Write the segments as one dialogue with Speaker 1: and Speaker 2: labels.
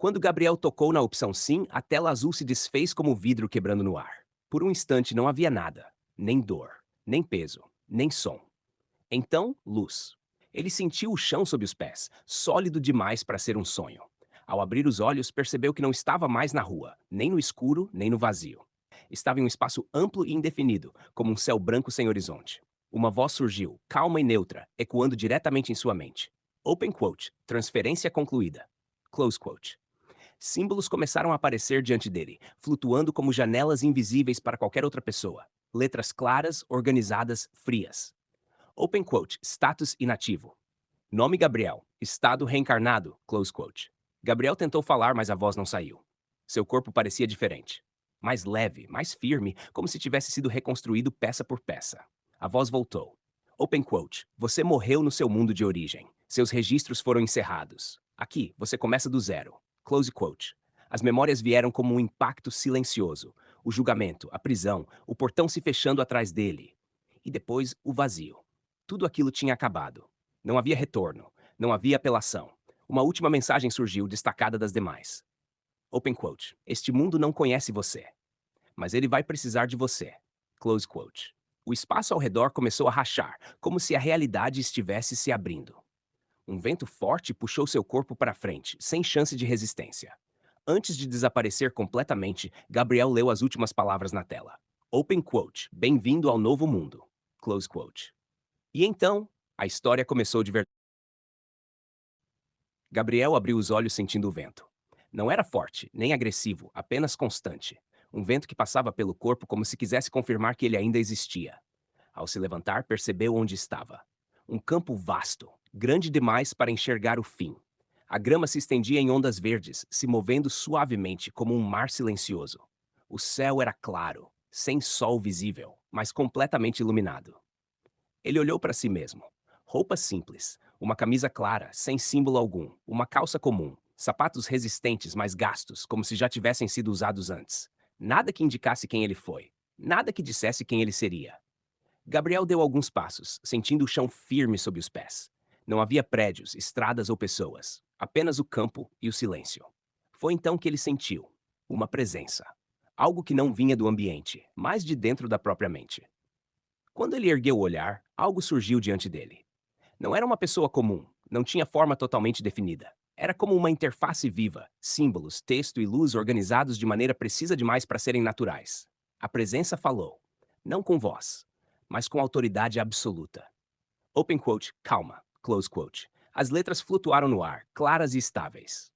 Speaker 1: Quando Gabriel tocou na opção sim, a tela azul se desfez como vidro quebrando no ar. Por um instante não havia nada, nem dor, nem peso, nem som. Então, luz. Ele sentiu o chão sob os pés, sólido demais para ser um sonho. Ao abrir os olhos, percebeu que não estava mais na rua, nem no escuro, nem no vazio. Estava em um espaço amplo e indefinido, como um céu branco sem horizonte. Uma voz surgiu, calma e neutra, ecoando diretamente em sua mente. Open quote, transferência concluída. Close quote. Símbolos começaram a aparecer diante dele, flutuando como janelas invisíveis para qualquer outra pessoa. Letras claras, organizadas, frias. Open quote, status inativo. Nome Gabriel, estado reencarnado, close quote. Gabriel tentou falar, mas a voz não saiu. Seu corpo parecia diferente. Mais leve, mais firme, como se tivesse sido reconstruído peça por peça. A voz voltou. Open quote, você morreu no seu mundo de origem. Seus registros foram encerrados. Aqui, você começa do zero. Close quote. As memórias vieram como um impacto silencioso. O julgamento, a prisão, o portão se fechando atrás dele. E depois, o vazio. Tudo aquilo tinha acabado. Não havia retorno. Não havia apelação. Uma última mensagem surgiu, destacada das demais. Open quote. Este mundo não conhece você, mas ele vai precisar de você. Close quote. O espaço ao redor começou a rachar, como se a realidade estivesse se abrindo. Um vento forte puxou seu corpo para frente, sem chance de resistência. Antes de desaparecer completamente, Gabriel leu as últimas palavras na tela. Open quote. Bem-vindo ao novo mundo. Close quote. E então, a história começou de verdade. Gabriel abriu os olhos sentindo o vento. Não era forte, nem agressivo, apenas constante. Um vento que passava pelo corpo como se quisesse confirmar que ele ainda existia. Ao se levantar, percebeu onde estava. Um campo vasto, grande demais para enxergar o fim. A grama se estendia em ondas verdes, se movendo suavemente como um mar silencioso. O céu era claro, sem sol visível, mas completamente iluminado. Ele olhou para si mesmo. Roupa simples, uma camisa clara, sem símbolo algum, uma calça comum, sapatos resistentes, mas gastos, como se já tivessem sido usados antes. Nada que indicasse quem ele foi, nada que dissesse quem ele seria. Gabriel deu alguns passos, sentindo o chão firme sob os pés. Não havia prédios, estradas ou pessoas, apenas o campo e o silêncio. Foi então que ele sentiu uma presença. Algo que não vinha do ambiente, mas de dentro da própria mente. Quando ele ergueu o olhar, algo surgiu diante dele. Não era uma pessoa comum, não tinha forma totalmente definida. Era como uma interface viva, símbolos, texto e luz organizados de maneira precisa demais para serem naturais. A presença falou, não com voz, mas com autoridade absoluta. Open quote, calma, close quote. As letras flutuaram no ar, claras e estáveis.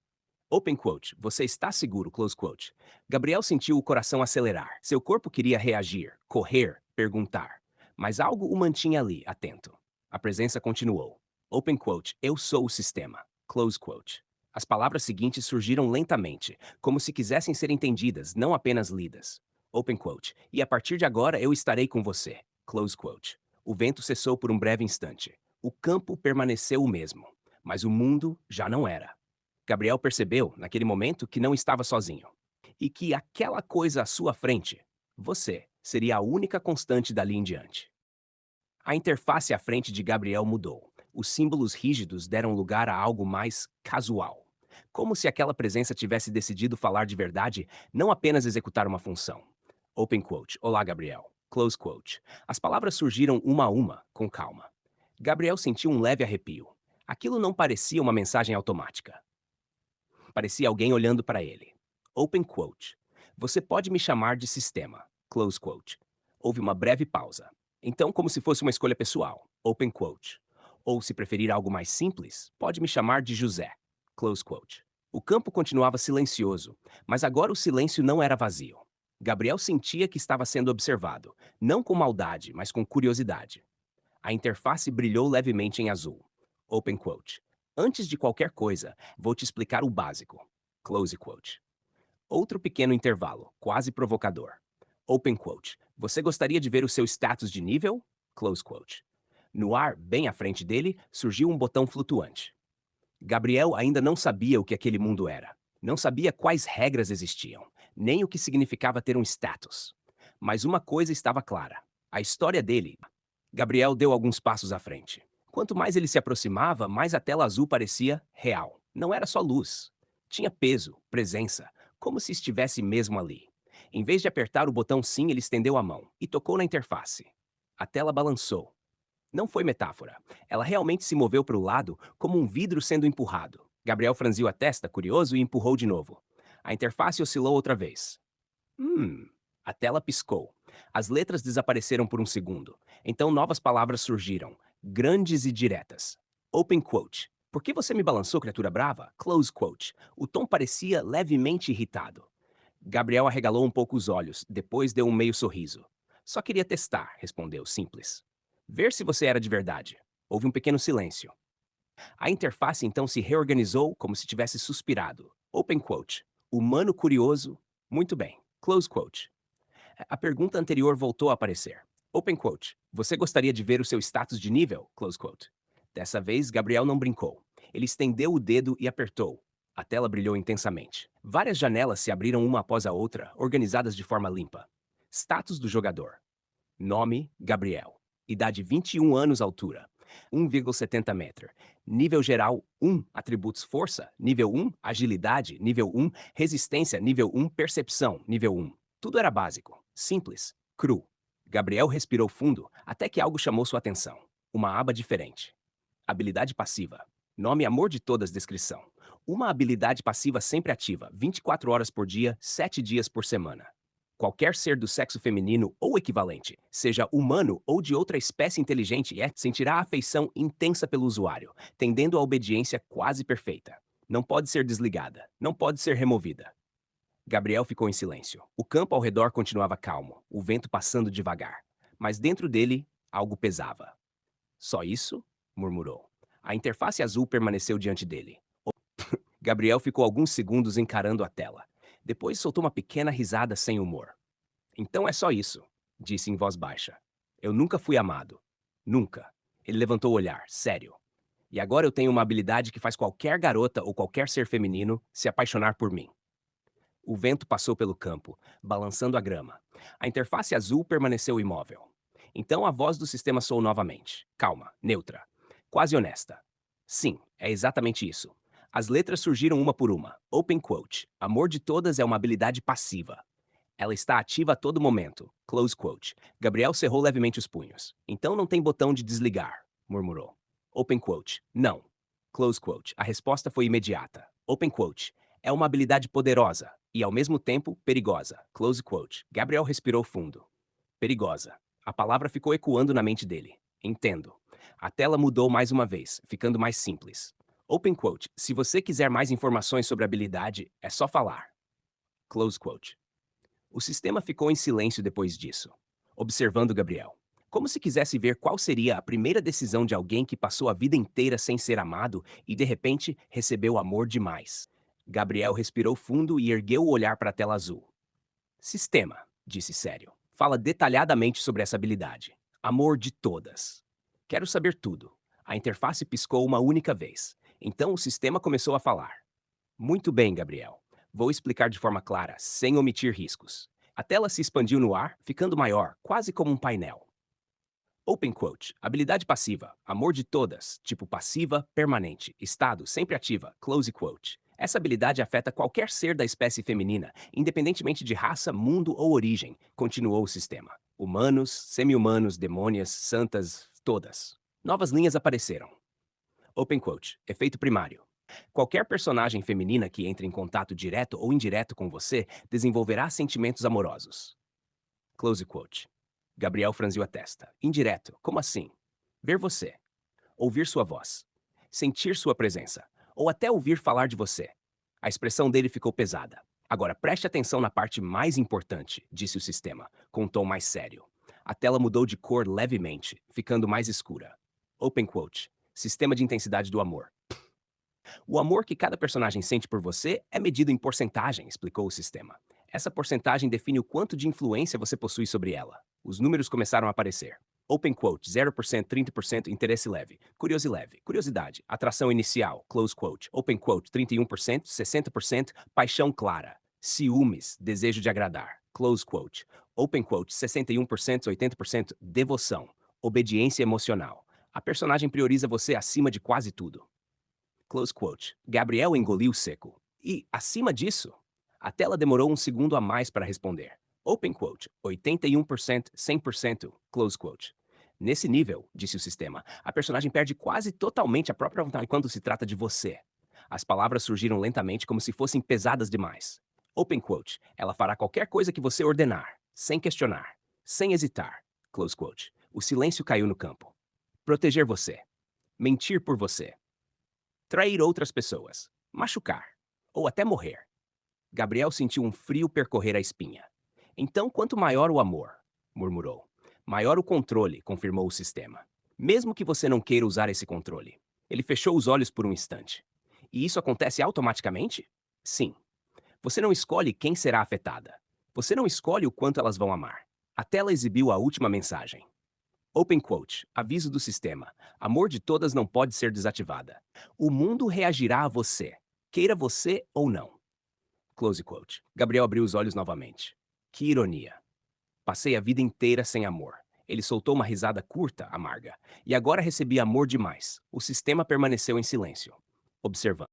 Speaker 1: Open quote, você está seguro, close quote. Gabriel sentiu o coração acelerar. Seu corpo queria reagir, correr, perguntar. Mas algo o mantinha ali, atento. A presença continuou. Open quote, eu sou o sistema. Close quote. As palavras seguintes surgiram lentamente, como se quisessem ser entendidas, não apenas lidas. Open quote, e a partir de agora eu estarei com você. Close quote. O vento cessou por um breve instante. O campo permaneceu o mesmo, mas o mundo já não era. Gabriel percebeu, naquele momento, que não estava sozinho. E que aquela coisa à sua frente, você, seria a única constante dali em diante. A interface à frente de Gabriel mudou. Os símbolos rígidos deram lugar a algo mais casual. Como se aquela presença tivesse decidido falar de verdade, não apenas executar uma função. Open quote. Olá, Gabriel. Close quote. As palavras surgiram uma a uma, com calma. Gabriel sentiu um leve arrepio. Aquilo não parecia uma mensagem automática. Parecia alguém olhando para ele. Open quote. Você pode me chamar de sistema. Close quote. Houve uma breve pausa. Então, como se fosse uma escolha pessoal. Open quote. Ou, se preferir algo mais simples, pode me chamar de José. Close quote. O campo continuava silencioso, mas agora o silêncio não era vazio. Gabriel sentia que estava sendo observado, não com maldade, mas com curiosidade. A interface brilhou levemente em azul. Open quote. Antes de qualquer coisa, vou te explicar o básico. Close quote. Outro pequeno intervalo, quase provocador. Open quote. Você gostaria de ver o seu status de nível? Close quote. No ar, bem à frente dele, surgiu um botão flutuante. Gabriel ainda não sabia o que aquele mundo era. Não sabia quais regras existiam, nem o que significava ter um status. Mas uma coisa estava clara. A história dele. Gabriel deu alguns passos à frente. Quanto mais ele se aproximava, mais a tela azul parecia real. Não era só luz. Tinha peso, presença, como se estivesse mesmo ali. Em vez de apertar o botão sim, ele estendeu a mão e tocou na interface. A tela balançou. Não foi metáfora. Ela realmente se moveu para o lado, como um vidro sendo empurrado. Gabriel franziu a testa, curioso, e empurrou de novo. A interface oscilou outra vez. Hum. A tela piscou. As letras desapareceram por um segundo. Então novas palavras surgiram, grandes e diretas. Open quote. Por que você me balançou, criatura brava? Close quote. O tom parecia levemente irritado. Gabriel arregalou um pouco os olhos, depois deu um meio sorriso. Só queria testar, respondeu, simples. Ver se você era de verdade. Houve um pequeno silêncio. A interface então se reorganizou como se tivesse suspirado. Open quote. Humano curioso. Muito bem. Close quote. A pergunta anterior voltou a aparecer. Open quote. Você gostaria de ver o seu status de nível? Close quote. Dessa vez, Gabriel não brincou. Ele estendeu o dedo e apertou. A tela brilhou intensamente. Várias janelas se abriram uma após a outra, organizadas de forma limpa. Status do jogador. Nome: Gabriel. Idade: 21 anos, altura: 1,70 metros. Nível geral: 1. Atributos: força, nível 1. Agilidade, nível 1. Resistência, nível 1. Percepção, nível 1. Tudo era básico, simples, cru. Gabriel respirou fundo até que algo chamou sua atenção. Uma aba diferente. Habilidade passiva. Nome: Amor de Todas, descrição. Uma habilidade passiva sempre ativa, 24 horas por dia, 7 dias por semana. Qualquer ser do sexo feminino ou equivalente, seja humano ou de outra espécie inteligente, sentirá afeição intensa pelo usuário, tendendo à obediência quase perfeita. Não pode ser desligada, não pode ser removida. Gabriel ficou em silêncio. O campo ao redor continuava calmo, o vento passando devagar. Mas dentro dele, algo pesava. Só isso? Murmurou. A interface azul permaneceu diante dele. Gabriel ficou alguns segundos encarando a tela. Depois soltou uma pequena risada sem humor. Então é só isso, disse em voz baixa. Eu nunca fui amado. Nunca. Ele levantou o olhar, sério. E agora eu tenho uma habilidade que faz qualquer garota ou qualquer ser feminino se apaixonar por mim. O vento passou pelo campo, balançando a grama. A interface azul permaneceu imóvel. Então a voz do sistema soou novamente. Calma, neutra. Quase honesta. Sim, é exatamente isso. As letras surgiram uma por uma. Open quote. Amor de Todas é uma habilidade passiva. Ela está ativa a todo momento. Close quote. Gabriel cerrou levemente os punhos. Então não tem botão de desligar, murmurou. Open quote. Não. Close quote. A resposta foi imediata. Open quote. É uma habilidade poderosa e, ao mesmo tempo, perigosa. Close quote. Gabriel respirou fundo. Perigosa. A palavra ficou ecoando na mente dele. Entendo. A tela mudou mais uma vez, ficando mais simples. Open quote. Se você quiser mais informações sobre a habilidade, é só falar. Close quote. O sistema ficou em silêncio depois disso, observando Gabriel, como se quisesse ver qual seria a primeira decisão de alguém que passou a vida inteira sem ser amado e de repente recebeu amor demais. Gabriel respirou fundo e ergueu o olhar para a tela azul. Sistema, disse sério. Fala detalhadamente sobre essa habilidade. Amor de Todas. Quero saber tudo. A interface piscou uma única vez. Então o sistema começou a falar. Muito bem, Gabriel. Vou explicar de forma clara, sem omitir riscos. A tela se expandiu no ar, ficando maior, quase como um painel. Open quote. Habilidade passiva. Amor de Todas. Tipo passiva, permanente. Estado sempre ativa. Close quote. Essa habilidade afeta qualquer ser da espécie feminina, independentemente de raça, mundo ou origem, continuou o sistema. Humanos, semi-humanos, demônias, santas, todas. Novas linhas apareceram. Open quote. Efeito primário. Qualquer personagem feminina que entre em contato direto ou indireto com você desenvolverá sentimentos amorosos. Close quote. Gabriel franziu a testa. Indireto, como assim? Ver você. Ouvir sua voz. Sentir sua presença. Ou até ouvir falar de você. A expressão dele ficou pesada. Agora preste atenção na parte mais importante, disse o sistema, com um tom mais sério. A tela mudou de cor levemente, ficando mais escura. Open quote. Sistema de intensidade do amor. O amor que cada personagem sente por você é medido em porcentagem, explicou o sistema. Essa porcentagem define o quanto de influência você possui sobre ela. Os números começaram a aparecer. Open quote, 0%, 30%, interesse leve, curiosidade, atração inicial, close quote, open quote, 31%, 60%, paixão clara, ciúmes, desejo de agradar, close quote, open quote, 61%, 80%, devoção, obediência emocional. A personagem prioriza você acima de quase tudo. Close quote. Gabriel engoliu seco. E, acima disso, a tela demorou um segundo a mais para responder. Open quote, 81%, 100%, close quote. Nesse nível, disse o sistema, a personagem perde quase totalmente a própria vontade quando se trata de você. As palavras surgiram lentamente como se fossem pesadas demais. Open quote, ela fará qualquer coisa que você ordenar, sem questionar, sem hesitar. Close quote. O silêncio caiu no campo. Proteger você. Mentir por você. Trair outras pessoas. Machucar. Ou até morrer. Gabriel sentiu um frio percorrer a espinha. Então, quanto maior o amor, murmurou, maior o controle, confirmou o sistema. Mesmo que você não queira usar esse controle. Ele fechou os olhos por um instante. E isso acontece automaticamente? Sim. Você não escolhe quem será afetada. Você não escolhe o quanto elas vão amar. A tela exibiu a última mensagem. Open quote, aviso do sistema. Amor de todas não pode ser desativada. O mundo reagirá a você, queira você ou não. Close quote. Gabriel abriu os olhos novamente. Que ironia. Passei a vida inteira sem amor. Ele soltou uma risada curta, amarga. E agora recebi amor demais. O sistema permaneceu em silêncio, observando.